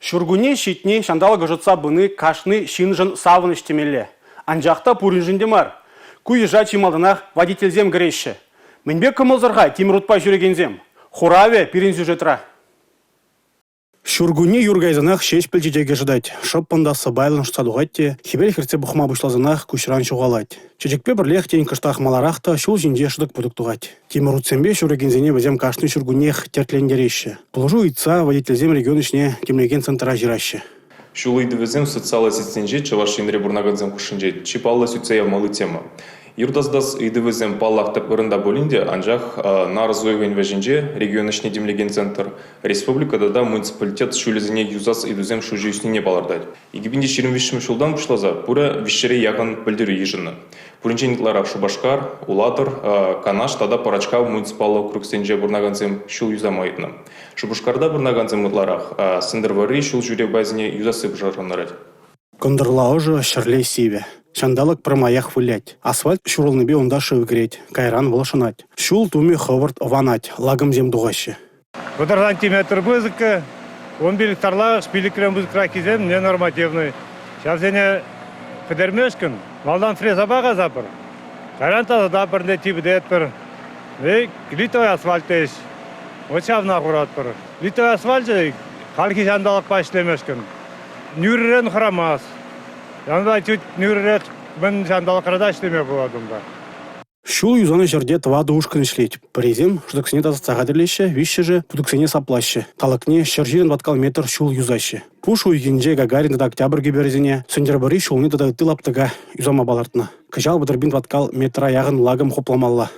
Шургуне щитне шандалга жытса бұны кашны шинжын савын іштемелі. Анжақта пуринжінде мар. Куйыжа чималдынақ водительзем грешші. Мінбек кымылзырға темірутпа жүрегензем. Хураве пирин сюжетра. Шургуне юргайзанақ шеш пілчедеге жыдать. Шоппандасы байлын штадуғатте, хибел херце бұхма бұшлазанақ күшіран шуғалать. Чечекпе бірлех тень кыштақ маларақта шул жинде шыдық бұдықтуғать. Темірутсембе шурегензене візем кашны шургунех тертлендереші. Положу итца водительзем регион ішне темлеген центра жиращы. Шулы идывізем социалы сетсенже чавашинре бурнагадзем кушинже чипалла сүтсея малы тема. Юрдаздас идывізем паллақтып ырында болинде, анжақ нарызойген вәжінже регион ішне демлеген центр республикада да муниципалитет шулезіне юзас идывізем шужи үстіне балардайды. Егебінде 25 шулдан бұшлаза, пура вишшере яғын білдірі ежіні. Пуринчениклара Шубашкар, Уладыр, Канаш тада парачка муниципалы округсенже бурнаганзем шул юзамайтны. Шубашкарда бурнаганзем мұтларақ сындырвары шул жүрек базіне юзасы бұжарғанырад. Кондырлау же шырлей сиве. Шандалык промаях вылять. Асфальт шурылны бе онда шывгреть. Кайран волшанать. Шул туми ховард ванать. Лагом зем дугаще. Выдар сантиметр бызыка. Он билик тарлах, шпиликрем бызыкра кизем, ненормативный. Сейчас я педермешкин. Малдан фреза бага запыр. Кайран запыр не тип детпір. Литой асфальт еш. Очавна құратпыр. Литой асфальт же халки шандалык пашлемешкин. Нюррен храмас. Янда чуть нюррет мен шандалықырада іштеме боладым да. Шул юзаны жерде твады ушкын ішлейт. Призем, шудыксене тазацағадырлеші, вишші же пудыксене саплашы. Талықне шержирен ваткал метр шул юзашы. Пуш уйгенже Гагарин да октябрь гиберзине, сөндербары шулны да тылаптыга юзама балартына. Кыжал бадырбин ваткал метра яғын лагым хопламалла.